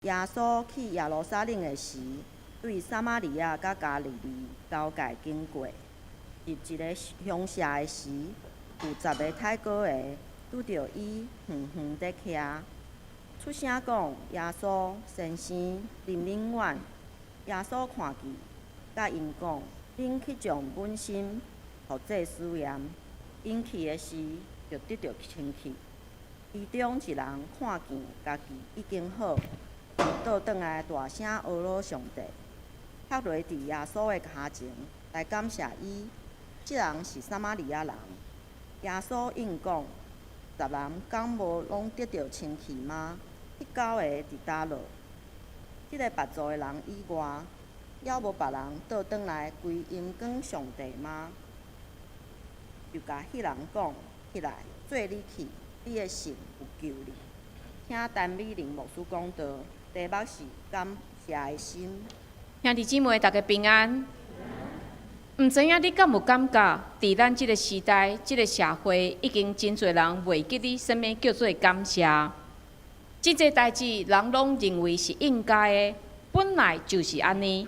耶稣去耶路撒冷的时，对撒玛利亚甲加利利交界经过，入一个乡下的时，有10个太哥的拄着伊远远地徛，出声讲：耶稣先生，离恁远。耶稣看见，甲因讲：恁去将阮心，互祭司验。因去的时，就得着清气。其中一人看见家己已经好，就倒转来大声懊恼上帝，趴落伫耶稣的脚前来感谢伊。这人是撒玛利亚人。耶稣应讲：10人敢无拢得着清气吗？迄9个伫倒落？即个白做的人以外，还无别人倒转来归荣光上帝吗？就甲迄人讲：起来，做你去。你的信有救你。听陈美玲牧师讲道，题目是感谢的心。兄弟姊妹，大家平安。毋知影你敢有感觉，伫咱即个时代、即个社会，已经真侪人袂记得什么叫做感谢。真侪代志，人拢认为是应该的，本来就是安尼。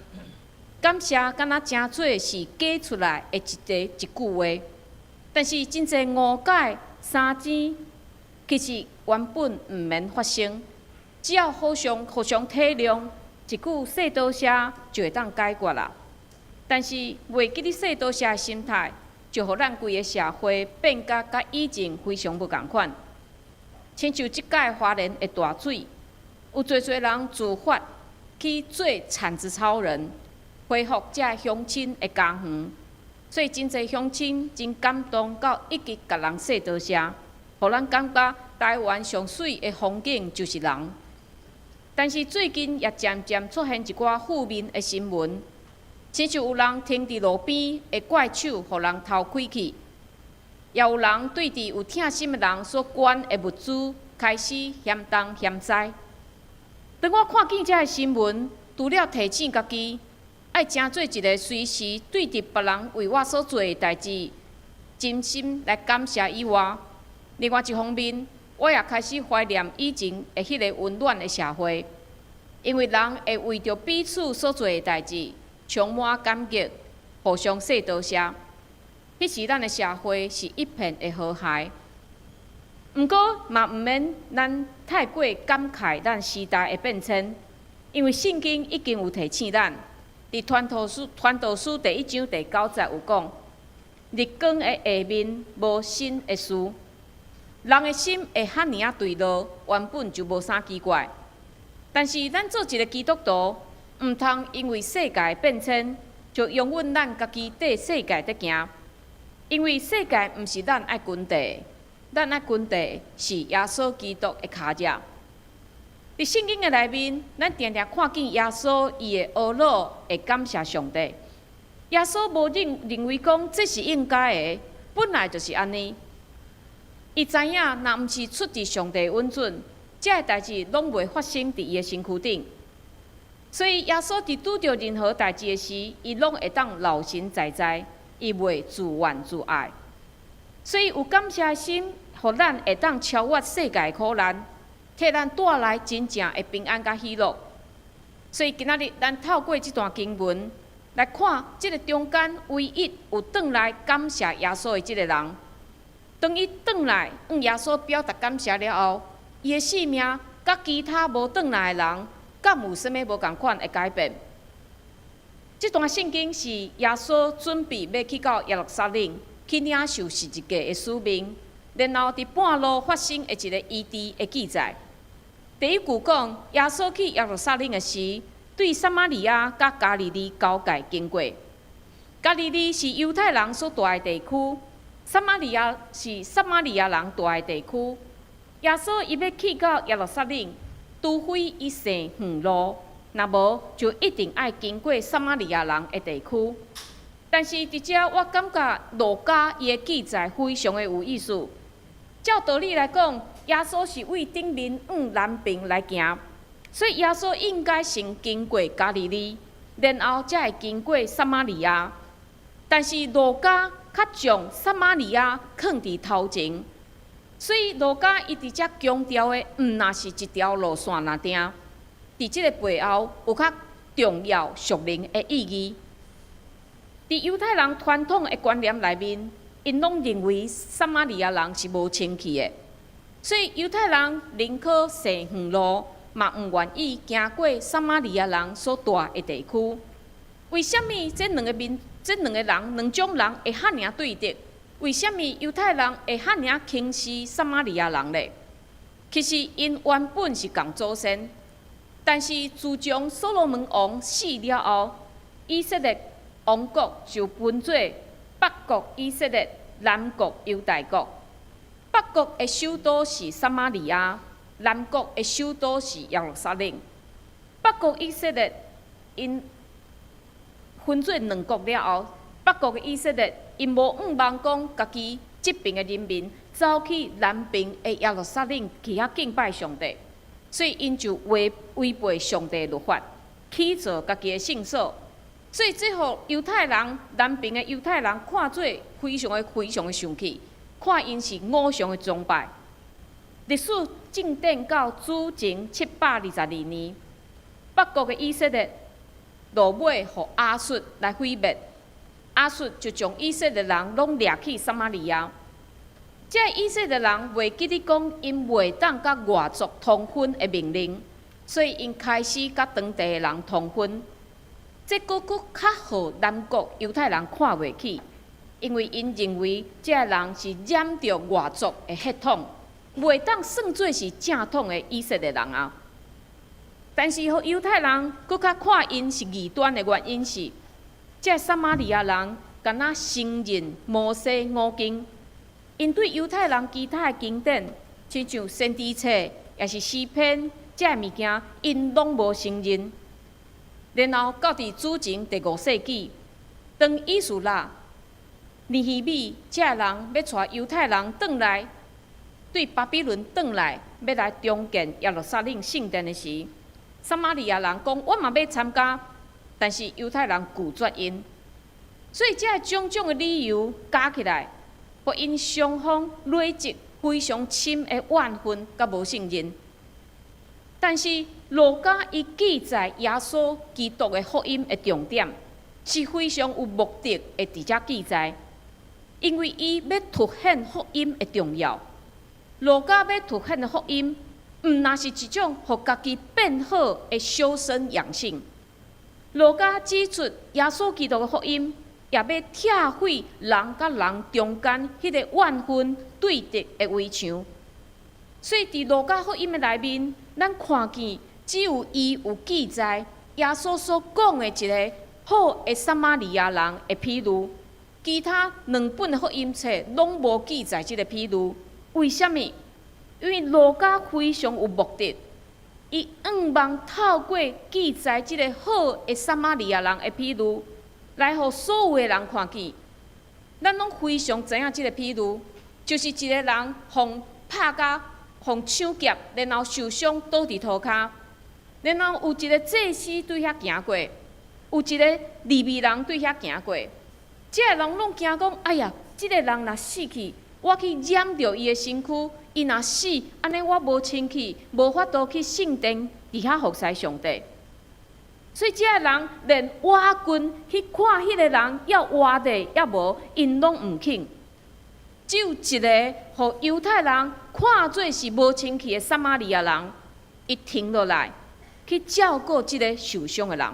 感谢敢若真做是假出来的一句话，但是真侪误解、三更。其实原本毋免发生，只要互相体谅，一句说多谢就会当解决啦。但是袂记得说多谢的心态，就互咱规个社会变甲以前非常不共款。亲像即届花莲的大水，有侪人自发去做铲子超人，恢复遮乡亲的家园，所以真侪乡亲真感动到一直甲人说多谢。互咱感觉台湾上水的风景就是人，但是最近也渐渐出现一寡负面的新闻，亲像有人停伫路边的怪手，互人偷开去；也有人对伫有疼心的人所捐的物资开始嫌东嫌西。当我看见这个新闻，除了提醒家己爱真做一个随时对伫别人为我所做的代志，真心来感谢以外，另外一方面，我也开始怀念以前的迄个温暖的社会，因为人会为着彼此所做的代志充满感激，互相说多谢。迄时咱的社会是一片的和谐。毋过嘛，毋免咱太过感慨咱时代的变迁，因为圣经已经有提醒咱，伫传道书第1章第9节有讲：日光的下面无新的事。人的心会遐尔啊对落，原本就无啥奇怪。但是咱做一个基督徒，毋通因为世界变迁，就永远咱家己缀世界在行。因为世界毋是咱爱跟地，咱爱跟地是耶稣基督的脚迹。伫圣经的内面，咱常常看见耶稣伊的懊恼，会感谢上帝。耶稣无认为讲这是应该的，本来就是安尼。伊知影，若毋是出自上帝允准，这个代志拢袂发生伫伊的身躯顶。所以耶稣伫拄着任何代志的时，伊拢会当老神在在，伊袂自怨自艾。所以有感谢的心，互咱会当超越世界的苦难，替咱带来真正的平安甲喜乐。所以今仔日咱透过这段经文来看，即个中间唯一有转来感谢耶稣的即个人。当伊转来向耶稣表达感谢了后，伊的性命甲其他无转来的人，敢有啥物无共款的改变？这段圣经是耶稣准备要去到耶路撒冷去领受十字架的使命，然后伫半路发生的一个异地的记载。第一句讲，耶稣去耶路撒冷的时，对撒玛利亚甲加利利交界经过。加利利是犹太人所住的地区。撒玛利亚是撒玛利亚人住的地区，耶稣伊要去到耶路撒冷，除非伊生远路，若无就一定爱经过撒玛利亚人的地区。但是伫遮，我感觉路加伊的记载非常的有意思。照道理来讲，耶稣是为顶面往南边来行，所以耶稣应该先经过加利利，然后才会经过撒玛利亚。但是路加较将撒玛利亚放伫头前，所以路加伊伫遮强调的，毋若是一条路线那定，伫即个背后有较重要属灵的意义。伫犹太人传统的观念内面，因拢认为撒玛利亚人是无清气的，所以犹太人宁可行远路，嘛毋愿意行过撒玛利亚人所住的地区。为什么这两个人两种人会遐尔对立？为什么犹太人会遐尔轻视撒玛利亚人呢？其实因原本是共祖先，但是自从所罗门王死了后，以色列王国就分做北国以色列、南国犹大国。北国的首都是撒玛利亚，南国的首都是耶路撒冷。北国以色列因分做两国了后，北国的以色列因无望讲家己这边的人民走去南边的耶路撒冷去遐敬拜上帝，所以因就违背上帝律法，起造家己的圣所。所以这互犹太人南边的犹太人看做非常的生气，看因是偶像的崇拜。历史进展到主前722年，北国的以色列落尾互亚述来毁灭，亚述就将以色列人拢掠去撒玛利亚。这以色列人袂记得讲因袂当甲外族通婚的命令，所以因开始甲当地的人通婚。这个较互南国犹太人看袂起，因为因认为这人是染着外族的血统，袂当算作是正统的以色列人啊。但是，互犹太人佫较看因是异端的原因是，这撒玛利亚人敢若承认摩西五经，因对犹太人其他的经典，亲像先知册也是诗篇，这物件因拢无承认。然后到伫主前第5世纪，当以斯拉、尼希米这人要带犹太人转来，对巴比伦转来，要来重建耶路撒冷圣殿的时，撒玛利亚人讲我嘛要参加，但是犹太人拒绝因，所以这种种的理由加起来，互因双方累积非常深的怨恨甲无信任。但是路加伊记载耶稣基督的福音的重点是非常有目的的伫遮记载，因为伊要凸显福音的重要。路加要凸显的福音，毋那是一种互家己变好的修身养性。路加指出耶稣基督的福音，也要拆毁人甲人中间迄个怨恨对敌的围墙。所以伫路加福音的内面，咱看见只有伊有记载耶稣所讲的一个好的撒玛利亚人的譬喻，其他两本的福音册拢无记载这个譬喻。为什么？因为路加非常有目的，伊望透过记载这个好的撒玛利亚人的譬喻，来互所有的人看见。咱拢非常知影这个譬喻，就是一个人互拍甲。互抢劫，然后受伤倒伫涂骹，然后有一个祭司对遐行过，有一个利未人对遐行过。这个人拢惊讲：哎呀，这个人若死去，我去染着伊的身躯，伊若死，安尼我无清气，无法度去圣殿伫遐服侍上帝。所以这个人连挖军去看迄个人要挖的也无，因拢毋肯。只有一个互犹太人看做是无清气的撒玛利亚人，伊停落来去照顾即个受伤的人。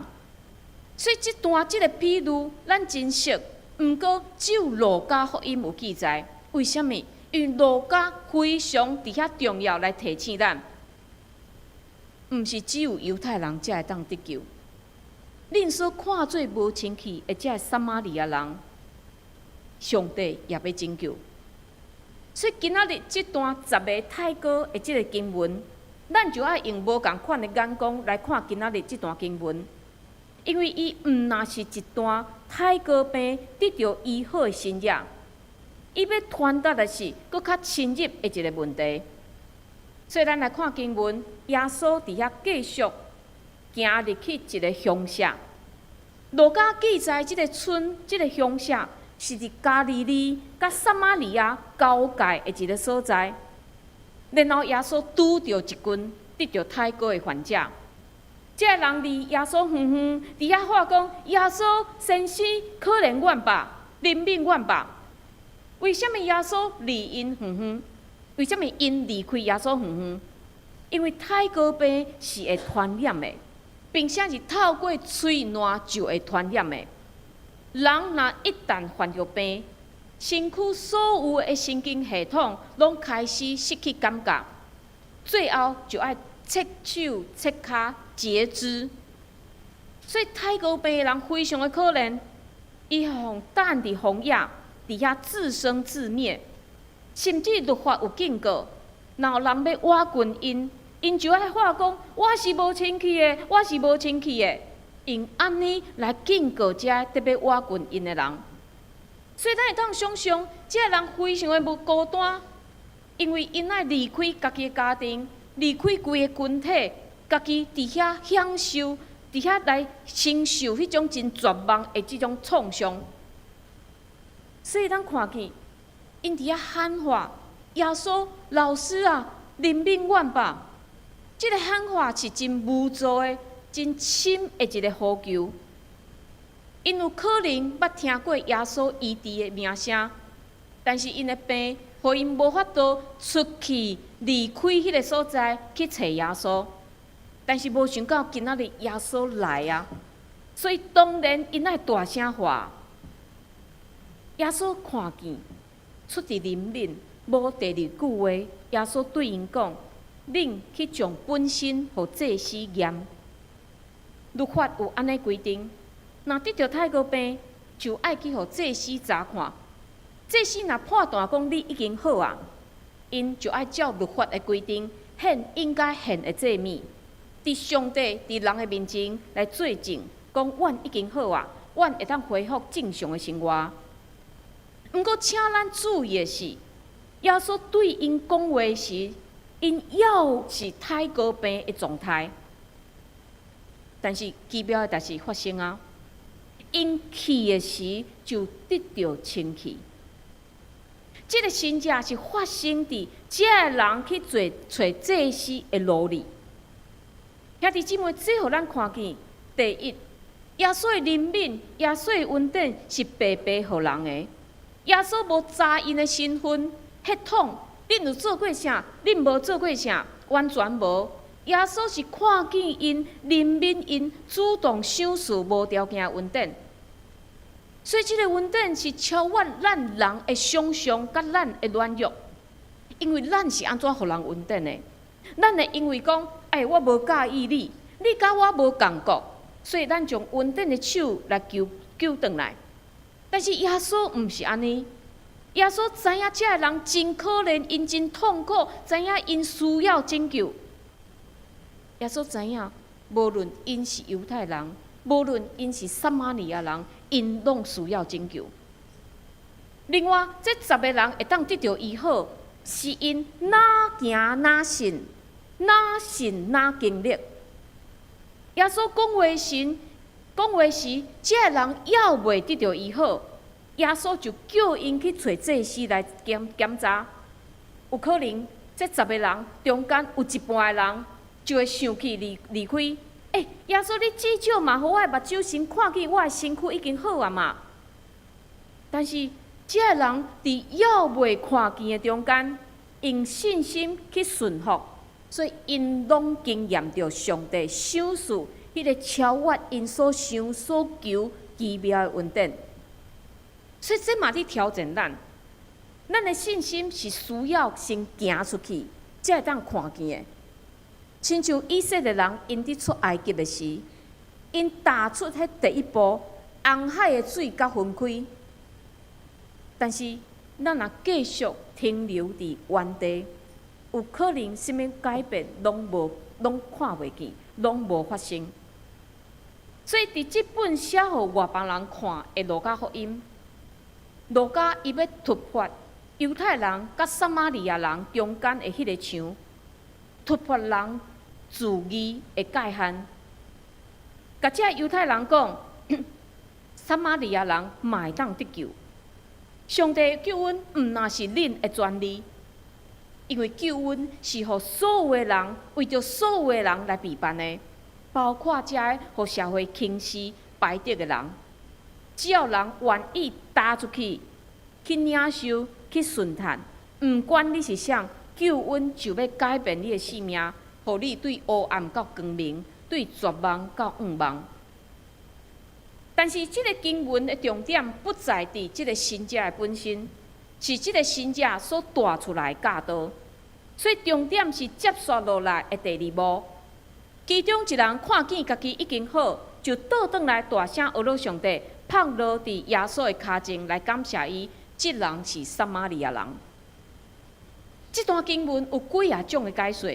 所以这段即个譬喻咱真熟，毋过只有路加福音有记载。为什么？因为路加非常伫遐重要来提醒咱，毋是只有犹太人才会当得救。恁所看做无清气的这撒玛利亚人，上帝也要拯救。所以今仔日这段10个太歌的这个经文，咱就要用无共款的眼光来看今仔日这段经文，因为伊毋那是一段太歌病得到医好的新约，伊要传达的是搁较深入的一个问题。所以咱来看经文，耶稣伫遐继续行入去一个乡下，路加记载这个村、这个乡下。是伫加利利甲撒玛利亚交界的一个所在，然后耶稣拄着一群得着太高的患者，这个人离耶稣远远，伫遐话讲：耶稣先生可怜阮吧，怜悯阮吧。为什么耶稣离因远远？为什么因离开耶稣远远？因为太高病是会传染的，并且是透过嘴烂就会传染的。人若一旦患着病，身躯所有的神经系统拢开始失去感觉，最后就要切手切骹截肢。所以太高病的人非常的可怜，伊互等伫荒野，伫遐自生自灭，甚至律法有警告，若有人要挖滚因，因就爱话讲：我是无清气的，我是无清气的，用安尼来警告遮特别挖滚因的人。所以咱会当想象，这个人非常的无孤单，因为因爱离开家己的家庭，离开规个群体，家己伫遐享受，伫遐来承受迄种真绝望的这种创伤。所以咱看见，因伫遐喊话：耶稣老师啊，怜悯阮吧！这个喊话是真无助的、真深的一个呼求。因有可能捌听过耶稣医治的名声，但是因的病，互因无法度出去离开迄个所在去找耶稣。但是无想到今仔日耶稣来啊，所以当然因爱大声话。耶稣看见，出自怜悯，无第二句话。耶稣对因讲：恁去将本身互祭司验。律法有安尼规定。若得着太高病，就爱去互祭司查看。祭司若判断讲你已经好啊，因就爱照律法的规定献应该献的祭物，伫上帝伫人的面前来作证，讲阮已经好啊，阮会当恢复正常的生活。毋过，请咱注意的是，耶稣对因讲话时，因要是太高病的状态，但是奇妙的代志发生啊。因去的时就得到清气。这个神迹是发生伫这个人去找祭司的路里。兄弟姊妹，这互咱看见：第一，耶稣的怜悯、耶稣的恩典是白白互人的。耶稣无查因的身份、血统，恁有做过啥，恁无做过啥，完全无。耶稣是看见因、怜悯因，主动赏赐无条件的恩典。所以，这个恩典是超越咱人的想象，甲咱的软弱。因为咱是安怎互人恩典的？咱会因为讲，我无介意你，你甲我无共国，所以咱将恩典的手来救转来。但是耶稣毋是安尼。耶稣知影这个人真可怜，因真痛苦，知影因需要拯救。耶稣知影，无论因是犹太人，无论因是撒玛利亚人，因拢需要拯救。另外，这10个人会当得到医好，是因哪行哪信，哪信哪经历。耶稣讲话时，这个人要未得到医好，耶稣就叫因去找祭司来检查。有可能这10个人中间有一半的人就会生气离开。耶稣，你至少嘛，互我的目睭先看见我的身躯已经好啊嘛。但是这个人伫要未看见的中间，用信心去顺服，所以因拢经验到上帝赏赐迄个超越因所想所求奇妙的恩典。所以这嘛伫挑战咱的信心是需要先行出去，才会当看见的。亲像以色列人因伫出埃及的时，因踏出迄第一步，红海的水甲分开。但是咱若继续停留伫原地，有可能什么改变拢看袂见，拢无发生。所以伫即本写互外邦人看的路加福音，路加伊要突破犹太人甲撒玛利亚人中间的迄个墙，突破人自义的界限。甲这犹太人讲，撒玛利亚人嘛会当得救。上帝救恩毋那是恁的专利，因为救恩是互所有的人，为着所有的人来备办的。包括遮个互社会轻视排斥的人，只要人愿意踏出去，去领受、去顺探，毋管你是啥，救恩就要改变你的性命，互你对黑暗到光明，对绝望到远望。但是，即个经文的重点不在伫即个信者的本身，是即个信者所带出来的教导。所以，重点是接续落来的第二幕。其中一人看见家己已经好，就倒转来大声学了上帝，趴落伫耶稣的脚前来感谢伊。即人是撒玛利亚人。即段经文有几啊种的解说。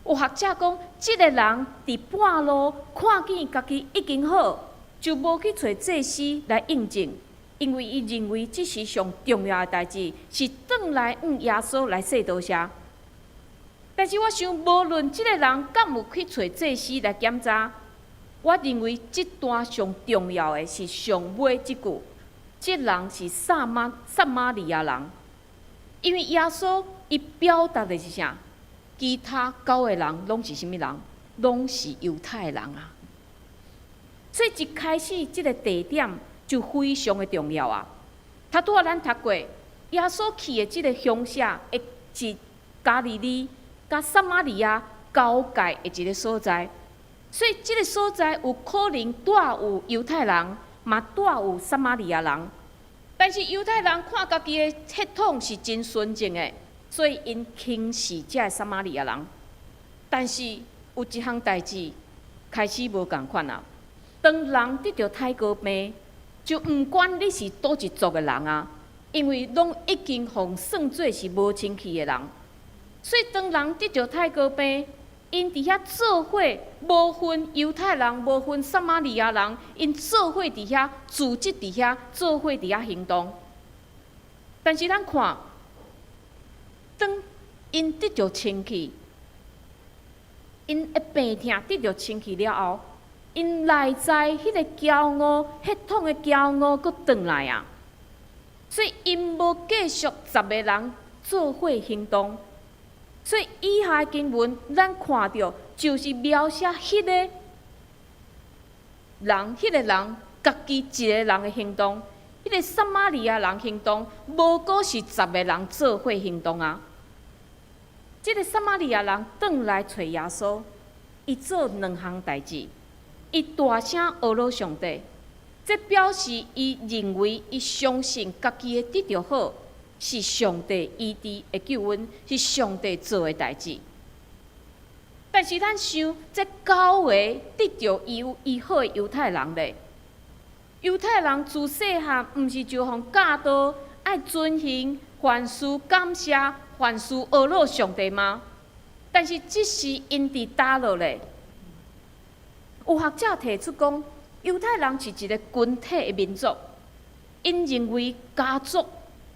有学者讲，即个人伫半路看见家己已经好。就无去找祭司来印证，因为伊认为这是上重要的代志，是转来向耶稣来说多谢。但是我想，无论这个人敢有去找祭司来检查，我认为这段上重要的是上尾这句：这人是撒玛利亚人，因为耶稣伊表达的是啥？其他9个人拢是啥物人？拢是犹太人啊。所以一开始，这个地点就非常的重要啊。他拄仔咱读过，耶稣去的这个乡下，是加利利甲撒玛利亚交界的一个所在。所以，这个所在有可能带有犹太人，嘛带有撒玛利亚人。但是犹太人看家己的血统是真纯正的，所以因轻视这撒玛利亚人。但是有一项代志开始无共款啊。当人得到太高病，就毋管你是倒一族的人啊，因为拢已经互算做是无清气的人。所以当人得到太高病，因伫遐做伙，无分犹太人，无分撒玛利亚人，因做伙伫遐组织伫遐做伙伫遐行动。但是咱看，当因得到清气，因的病痛得到清气了后，因内在迄个骄傲、血统的骄傲，佫转来啊！所以因无继续10个人做伙行动。所以以下的经文，咱看到就是描写迄个人，家己一个人的行动。迄个撒玛利亚人行动，无过是10个人做伙行动啊！这个撒玛利亚人转来找耶稣，伊做2项代志。伊大声学了上帝，这表示伊认为伊相信家己的得着好，是上帝医治的救恩，是上帝做的代志。但是咱想，这9个得着医好的犹太人咧，犹太人自细汉毋是就互教导爱遵行、凡事感谢、凡事学了上帝吗？但是这是因伫倒落咧。有学者提出讲，犹太人是一个群体的民族，因认为家族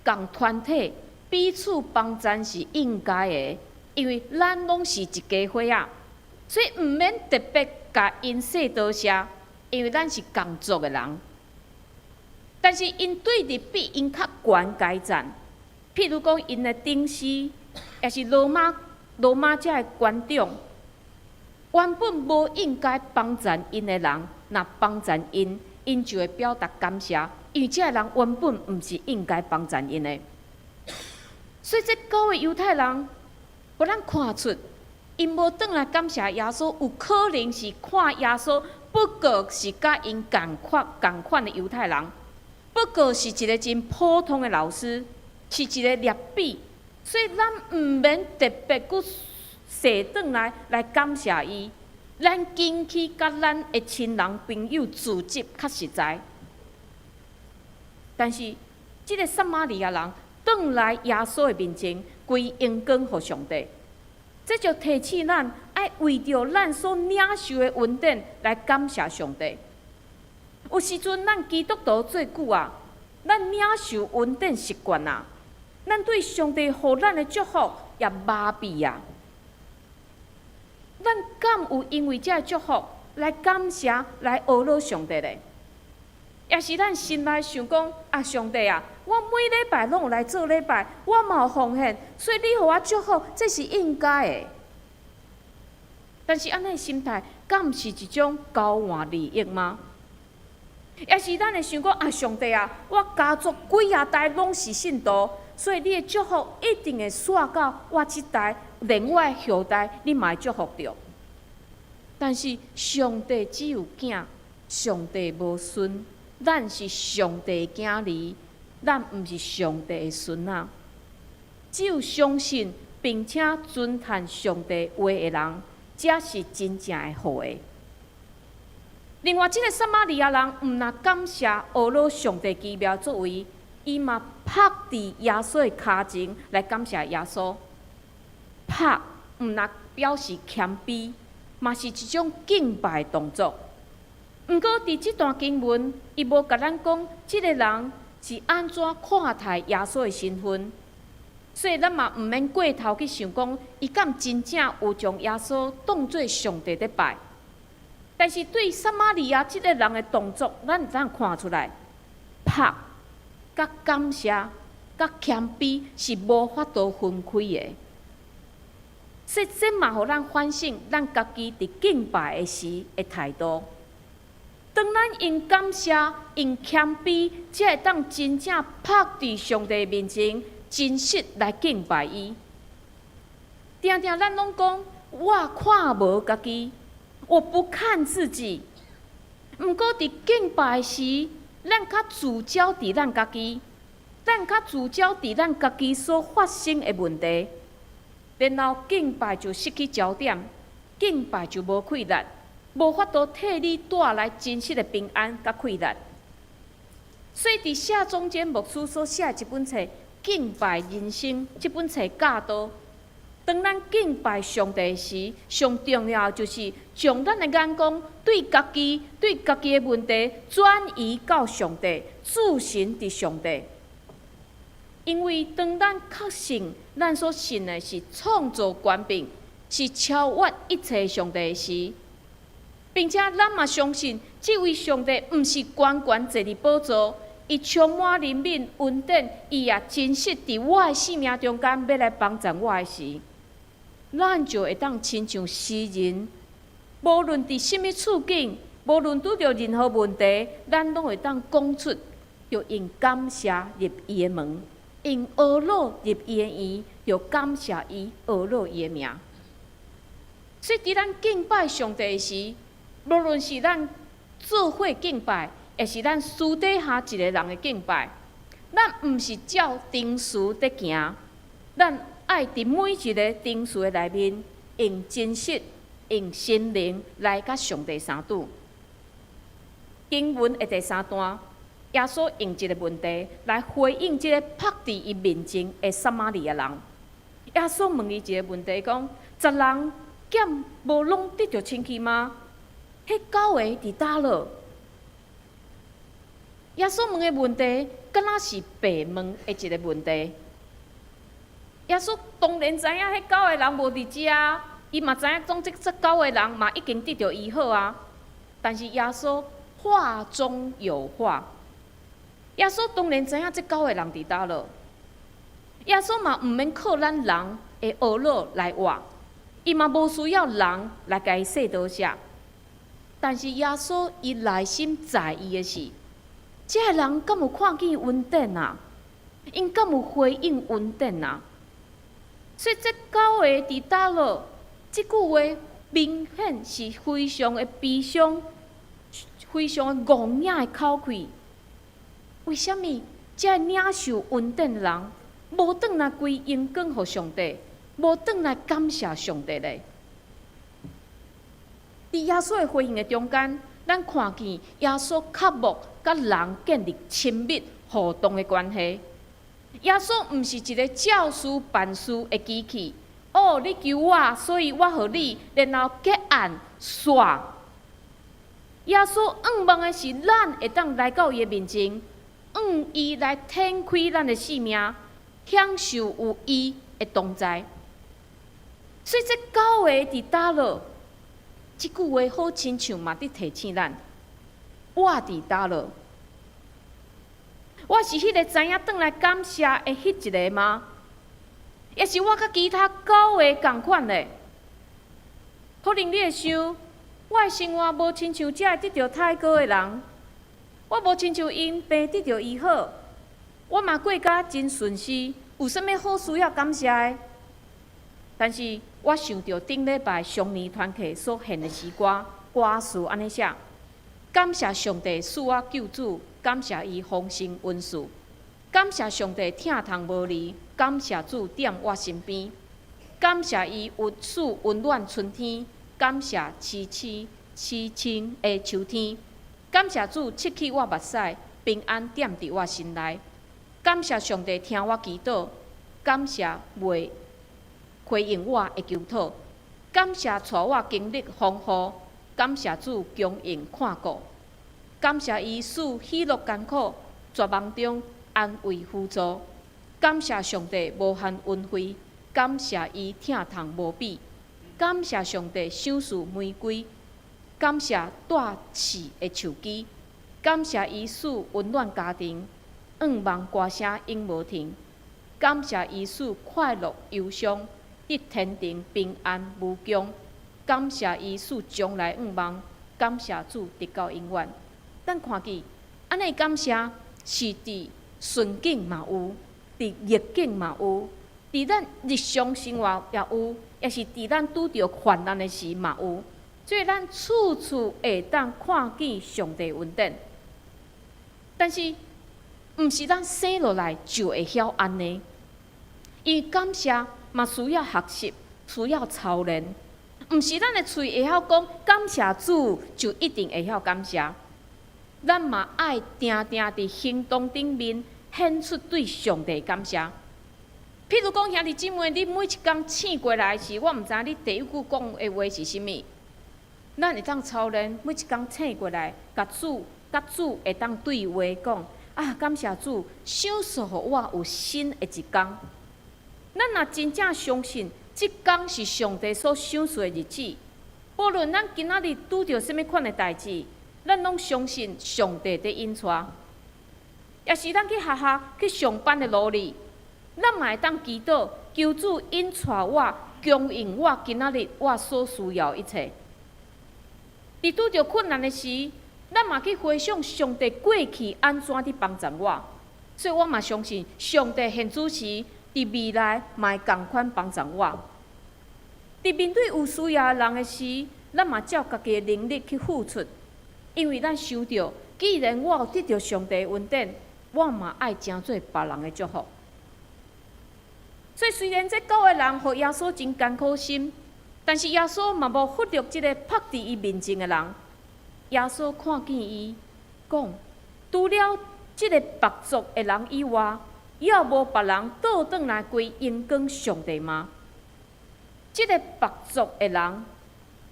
共团体彼此帮衬是应该的，因为咱拢是一家伙啊，所以毋免特别甲因说多谢，因为咱是共族的人。但是因对立比因较悬阶层，譬如讲因的顶司，也是罗马遮的官长。原本无应该帮衬因的人，若帮衬因，因就会表达感谢，因为这个人原本毋是应该帮衬因的。所以这9个犹太人，互咱看出，因无转来感谢耶稣，有可能是看耶稣不过是甲因共款的犹太人，不过是一个真普通的老师，是一个劣比，所以咱毋免特别去坐转来感谢伊，咱紧去甲咱的亲人朋友自责较实在。但是，这个撒玛利亚人转来耶稣的面前，归荣光给上帝，这就提醒咱爱为着咱所领受的恩典来感谢上帝。有时阵，咱基督徒做久啊，咱领受恩典习惯啊，咱对上帝予咱的祝福也麻痹啊。咱敢有因为这个祝福来感谢、来学了上帝咧？也是咱心内想讲啊，上帝啊，我每礼拜拢有来做礼拜，我嘛有奉献，所以你予我祝福，这是应该的。但是安尼心态，敢毋是一种交换利益吗？也是咱会想讲啊，上帝啊，我家族几啊代拢是信徒，所以你的祝福一定会煞到我这代，连我的后代，你嘛会祝福着。但是上帝只有囝，上帝无孙，咱是上帝的囝儿，咱毋是上帝的孙仔。只有相信并且尊崇上帝话的人，才是真正的好的。另外，这个撒玛利亚人毋但感谢俄罗上帝奇妙作为，伊嘛拍伫耶稣的骹前来感谢耶稣。拍毋但表示谦卑，嘛是一种敬拜的动作。毋过，伫这段经文，伊无甲咱讲，这个人是安怎看待耶稣的身份，所以咱嘛毋免过头去想讲，伊敢真正有将耶稣当作上帝在拜。但是对撒玛利亚这个人的动作，咱看出来，拍、甲感谢、甲谦卑是无法度分开的。所以这嘛，互咱反省咱家己伫敬拜的时的态度。当咱用感谢、用谦卑，才会当真正拍伫上帝面前，真实来敬拜伊。定定咱拢讲，我看无家己。我不看自己，毋过伫敬拜时，咱较聚焦伫咱家己，咱较聚焦伫咱家己所发生的问题，然后敬拜就失去焦点，敬拜就无快乐，无法度替你带来真实的平安甲快乐。所以伫写中间牧师所写的一本册《敬拜人生》这本册教导。当咱敬拜上帝时，上重要就是将咱的眼光对家己的问题转移到上帝，自信伫上帝。因为当咱确信咱所信的是创造权柄，是超越一切上帝时，并且咱嘛相信这位上帝毋是悬悬坐伫宝座，伊充满怜悯、恩典，伊也真实伫我的生命中间要来帮助我的时。咱就会当亲像诗人，无论伫什么处境，无论拄着任何问题，咱拢会当讲出，就用感谢入伊的门，用俄罗入伊的院，就感谢伊俄罗伊的名。所以，伫咱敬拜上帝时，无论是咱做伙敬拜，也是咱私底下一个人的敬拜，咱毋是照定数在行，咱。爱伫每一个定数的内面，用真实、用心灵来甲上帝相拄。经文的第3段，耶稣用一个问题来回应这个拍伫伊面前的撒玛利亚人。耶稣问伊一个问题，讲：10人减无拢得着清气吗？迄9个伫倒落？耶稣问的问题，敢若是白问的一个问题。耶稣当然知影迄9个人无伫遮，伊嘛知影总这9个人嘛已经得到医好啊。但是耶稣话中有话，耶稣当然知影这9个人伫倒落。耶稣嘛毋免靠咱人的恶脑来活，伊嘛无需要人来甲伊说多谢。但是耶稣伊内心在意的是，这个人敢有看见恩典啊？因敢有回应恩典啊？所以这9个伫倒落，这句话明显是非常的悲伤，非常的戆硬的口气。为什么这领受恩典的人，无转来归荣光给上帝，无转来感谢上帝呢？伫耶稣的回应的中间，咱看见耶稣渴慕甲人建立亲密互动的关系。耶稣毋是一个教书办事的机器，哦，你求我，所以我互你，然后结案煞。耶稣望的是咱会当来到伊的面前，伊来展开咱的生命，享受有伊的同在。所以这9个伫倒落，这句话好亲像嘛伫提醒咱，我伫倒落。我是迄个知影转来感谢的迄一个吗？也是我甲其他9个共款嘞。可能你会想，我的生活无亲像遮得到太高的人，我无亲像因病得到医好，我嘛过甲真顺遂，有啥物好需要感谢的？但是我想到顶礼拜上年团契所献的诗歌，歌词安尼写：感谢上帝赐我救主，感谢伊丰盛恩赐，感谢上帝疼痛无离，感谢主踮我身边，感谢伊赐温暖春天，感谢凄清的秋天，感谢主拭去我目屎，平安踮伫我心内，感谢上帝听我祈祷，感谢未回应我的求讨，感谢带我经历丰富，感谢主供应看顾，感谢伊使喜乐艰苦，绝望中安慰辅助，感谢上帝无限恩惠，感谢伊疼痛无比，感谢上帝赏赐玫瑰，感谢带刺的树枝，感谢伊使温暖家庭，望歌声永无停，感谢伊使快乐忧伤。得天庭平安无疆，感谢伊使将来望，感谢主直到永远。咱看见，安尼感谢是伫顺境嘛有，伫逆境嘛有，伫咱日常生活也有，也是伫咱拄着患难的时嘛有。所以咱处处会当看见上帝恩典，但是毋是咱生落来就会晓安尼，因为感谢。嘛需要学习，需要操练。毋是咱的嘴会晓讲感谢主，就一定会晓感谢。咱嘛爱定定伫行动顶面显出对上帝感谢。譬如讲，兄弟姊妹，你每一工醒过来时，我毋知你第一句讲的话是啥物。咱会当操练，每一工醒过来，甲主会当对话讲啊，感谢主，赏赐互我有新的一工。咱若真正相信，即天是上帝所赏赐的日子，无论咱今仔日拄着什物款的代志，咱拢相信上帝在引带。也是咱去学校、去上班的路里，咱嘛会当祈祷，求主引带我，供应我今仔日我所需要一切。伫拄着困难的时，咱嘛去回想上帝过去安怎伫帮助我，所以我嘛相信上帝现主时。伫未来，嘛会共款帮助我。伫面对有需要的人的时，咱嘛照家己的能力去付出，因为咱想到，既然我有得到上帝的恩典，我嘛爱成做别人的祝福。所以虽然这9个人互耶稣真艰苦心，但是耶稣嘛无忽略即个拍伫伊面前的人。耶稣看见伊，讲：除了即个白族的人以外，也无别人倒转来归荣光上帝吗？即个白族的人，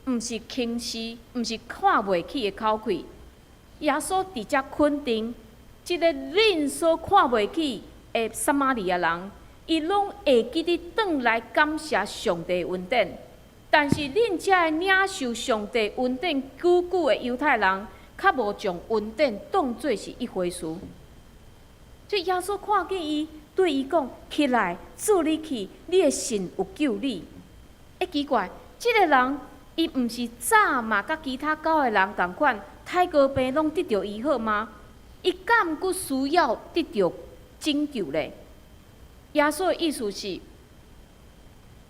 毋是轻视，毋是看袂起的口气。耶稣直接肯定，即个恁所看袂起的撒玛利亚人，伊拢会记得转来感谢上帝恩典。但是恁遮的领受上帝恩典久久的犹太人，较无将恩典当作是一回事。所以耶稣看见伊，对伊讲：“起来，做你去，你的神有救你。”奇怪，即个人伊毋是早嘛，甲其他9个人同款，太高病拢得到医好吗？伊敢阁需要得到拯救咧？耶稣的意思是，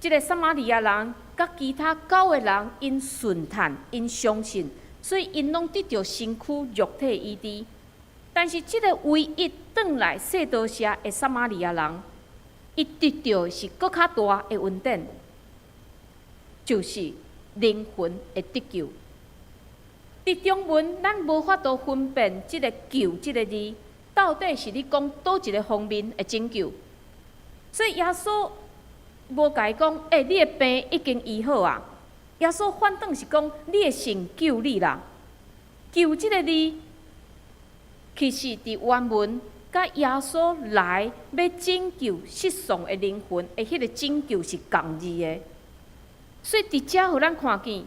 即个撒玛利亚人甲其他9个人，因顺探，因相信，所以因拢得到身躯肉体医治。但是，即个唯一转来细多社的撒玛利亚人，伊得到是搁较大的恩典，就是灵魂的得救。伫中文，咱无法度分辨即个“救”即个字，到底是咧讲倒一个方面的拯救。所以耶稣无甲伊讲：“你的病已经医好啊！”耶稣反倒是讲：“你的神救你啦！”“救”即个字。其实，伫原文，甲耶稣来要拯救失丧的灵魂的迄个拯救是共义的。所以，伫遮互咱看见，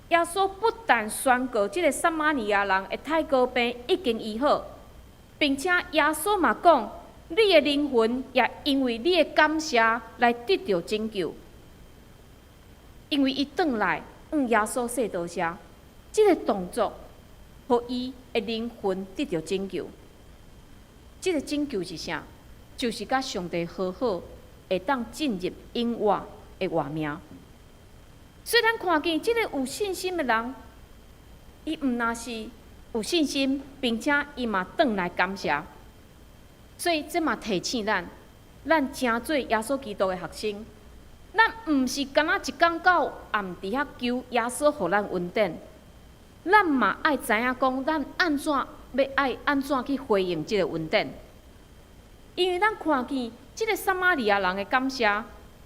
耶稣不但宣告即个撒玛利亚人的太高病已经医好，并且耶稣嘛讲，你的灵魂也因为你的感谢来得到拯救，因为伊转来耶稣说多谢。即个动作，互伊的灵魂得到拯救。即个拯救是啥？就是甲上帝和好，会当进入永活的画面。虽然看见即个有信心的人，伊毋那是有信心，并且伊嘛转来感谢。所以这嘛提醒咱真做耶稣基督的学生，咱毋是干那一天到暗伫遐求耶稣互咱稳定，咱嘛爱知影讲，咱安怎去回应即个稳定。因为咱看见即个撒玛利亚人的感谢，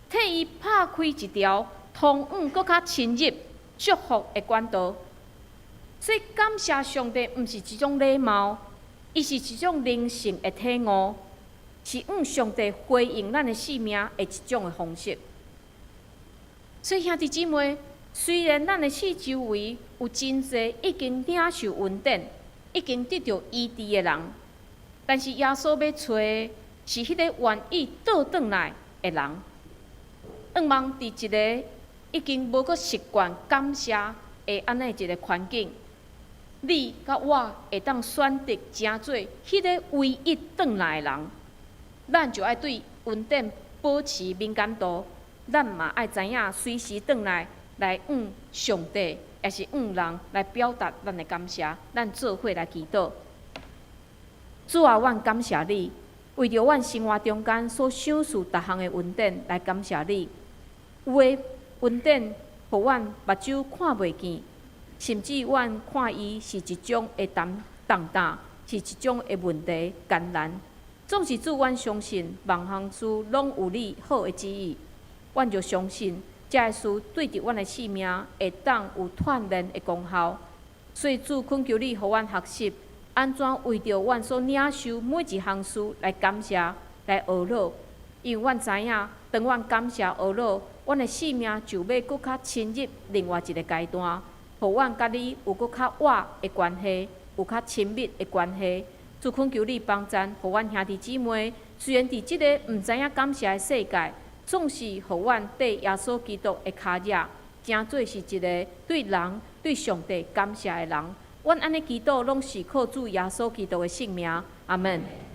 替伊拍开一条通往搁较深入祝福的管道。所以感谢上帝，毋是一种礼貌，伊是一种灵性的体悟，是向上帝回应咱的性命的一种的方式。所以兄弟姊妹，虽然咱的四周围有真侪已经领受恩典、已经得到医治的人，但是耶稣要找的是迄个愿意倒转来的人。盼望伫一个已经无阁习惯感谢的安尼一个环境，你甲我会当选择成做迄个唯一转来的人。咱就爱对恩典保持敏感度，咱嘛爱知影随时转来向上帝，也是向人来表达咱的感谢。咱做伙来祈祷。主啊，阮感谢你，为着阮生活中间所享受逐项的恩典来感谢你。有的恩典，互阮目睭看袂见，甚至阮看伊是一种的重担，是一种的问题艰难。总是主，阮相信万项事拢有你好的旨意，阮就相信这个事对着阮的性命会当有锻炼的功效。所以主，恳求你，互阮学习安怎为着阮所领受每一项事来感谢、来学乐。因为阮知影，当阮感谢学乐，阮的性命就要搁较深入另外一个阶段，互阮甲你有搁较活的关系，有较亲密的关系。主，恳求你帮赞，互阮兄弟姊妹，虽然伫即个毋知影感谢的世界，总是互阮缀耶稣基督的脚惹，真做是一个对人、对上帝感谢的人。阮安尼祈祷，拢是靠主耶稣基督的圣名，阿门。